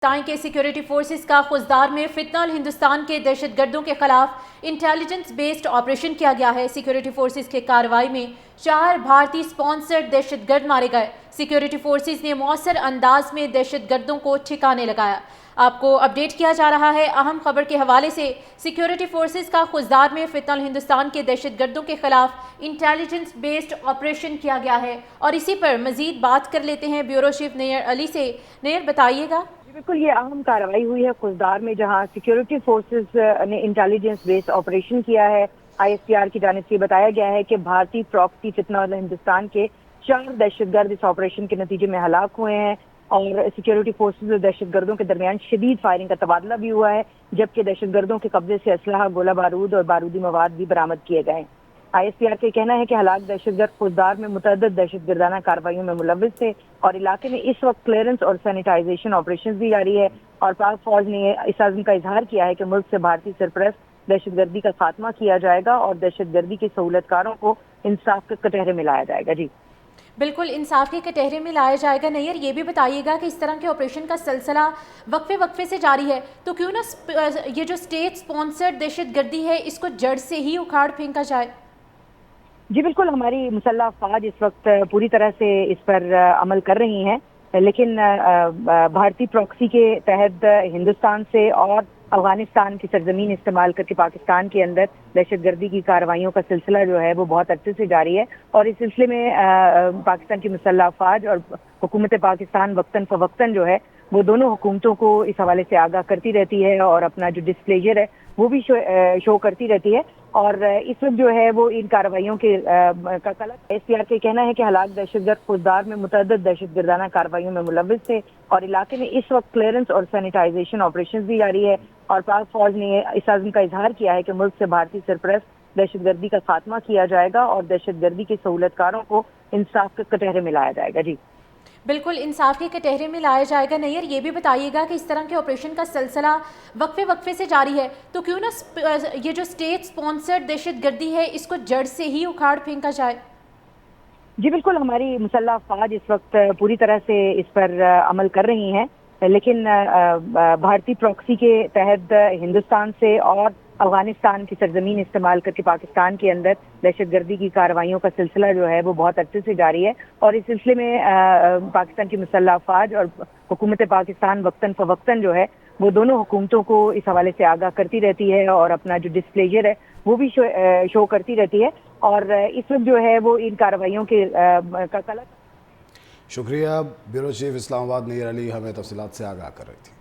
پاکستان کے security forces کا خزدار میں فتنہ ہندوستان کے دہشت گردوں کے خلاف انٹیلیجنس بیسڈ آپریشن کیا گیا ہے۔ سیکیورٹی فورسز کے کارروائی میں 4 بھارتی سپانسرڈ دہشت گرد مارے گئے۔ سیکیورٹی فورسز نے مؤثر انداز میں دہشت گردوں کو ٹھکانے لگایا۔ آپ کو اپڈیٹ کیا جا رہا ہے اہم خبر کے حوالے سے۔ سیکیورٹی فورسز کا خزدار میں فتنہ ہندوستان کے دہشت گردوں کے خلاف انٹیلیجنس بیسڈ آپریشن کیا گیا ہے، اور اسی پر مزید بات کر لیتے ہیں بیورو چیف نیئر علی سے۔ نیئر بتائیے گا۔ بالکل، یہ اہم کارروائی ہوئی ہے خزدار میں، جہاں سیکیورٹی فورسز نے انٹیلیجنس بیس آپریشن کیا ہے۔ آئی ایس پی آر کی جانب سے بتایا گیا ہے کہ بھارتی پراکسی فتنہ ہندوستان کے 4 دہشت گرد اس آپریشن کے نتیجے میں ہلاک ہوئے ہیں، اور سیکیورٹی فورسز اور دہشت گردوں کے درمیان شدید فائرنگ کا تبادلہ بھی ہوا ہے، جبکہ دہشت گردوں کے قبضے سے اسلحہ، گولہ بارود اور بارودی مواد بھی برآمد کیے گئے ہیں۔ آئی ایس پی آر کا کہنا ہے کہ ہلاک دہشت گرد خزدار میں متعدد دہشت گردانہ کارروائیوں میں ملوث تھے، اور علاقے میں اس وقت کلیئرنس اور سینیٹائزیشن آپریشن بھی جاری ہے، اور پاک فوج نے اس عزم کا اظہار کیا ہے کہ ملک سے بھارتی سرپرست دہشت گردی کا خاتمہ کیا جائے گا اور دہشت گردی کے سہولت کاروں کو انصاف کے کٹہرے میں لایا جائے گا۔ جی بالکل، انصاف کے کٹہرے میں لایا جائے گا۔ نیئر، یہ بھی بتائیے گا کہ اس طرح کے آپریشن کا سلسلہ وقفے سے جاری ہے، تو کیوں نہ یہ جو اسٹیٹ سپانسرڈ دہشت گردی ہے اس کو جڑ سے ہی اکھاڑ پھینکا جائے؟ جی بالکل، ہماری مسلح افواج اس وقت پوری طرح سے اس پر عمل کر رہی ہیں، لیکن بھارتی پراکسی کے تحت ہندوستان سے اور افغانستان کی سرزمین استعمال کر کے پاکستان کے اندر دہشت گردی کی کارروائیوں کا سلسلہ جو ہے وہ بہت عرصے سے جاری ہے، اور اس سلسلے میں پاکستان کی مسلح افواج اور حکومت پاکستان وقتاً فوقتاً جو ہے وہ دونوں حکومتوں کو اس حوالے سے آگاہ کرتی رہتی ہے، اور اپنا جو ڈسپلیجر ہے وہ بھی شو کرتی رہتی ہے، اور اس وقت جو ہے وہ ان کارروائیوں کے ایس پی آر کا کہنا ہے کہ ہلاک دہشت گرد خزدار میں متعدد دہشت گردانہ کارروائیوں میں ملوث تھے، اور علاقے میں اس وقت کلیئرنس اور سینیٹائزیشن آپریشن بھی جاری ہے، اور پاک فوج نے اس عزم کا اظہار کیا ہے کہ ملک سے بھارتی سرپرست دہشت گردی کا خاتمہ کیا جائے گا اور دہشت گردی کے سہولت کاروں کو انصاف کے کٹہرے میں لایا جائے گا۔ جی بالکل، انصاف کے کٹہرے میں لایا جائے گا۔ نیئر، یہ بھی بتائیے گا کہ اس طرح کے آپریشن کا سلسلہ وقفے سے جاری ہے، تو کیوں نہ یہ جو اسٹیٹ سپانسرڈ دہشت گردی ہے اس کو جڑ سے ہی اکھاڑ پھینکا جائے؟ جی بالکل، ہماری مسلح افواج اس وقت پوری طرح سے اس پر عمل کر رہی ہیں، لیکن بھارتی پراکسی کے تحت ہندوستان سے اور افغانستان کی سرزمین استعمال کر کے پاکستان کے اندر دہشت گردی کی کارروائیوں کا سلسلہ جو ہے وہ بہت عرصے سے جاری ہے، اور اس سلسلے میں پاکستان کی مسلح افواج اور حکومت پاکستان وقتاً فوقتاً جو ہے وہ دونوں حکومتوں کو اس حوالے سے آگاہ کرتی رہتی ہے، اور اپنا جو ڈسپلیجر ہے وہ بھی شو کرتی رہتی ہے، اور اس وقت جو ہے وہ ان کارروائیوں کے شکریہ۔ بیورو چیف اسلام آباد نیئر علی ہمیں تفصیلات سے آگاہ کر رہی تھی۔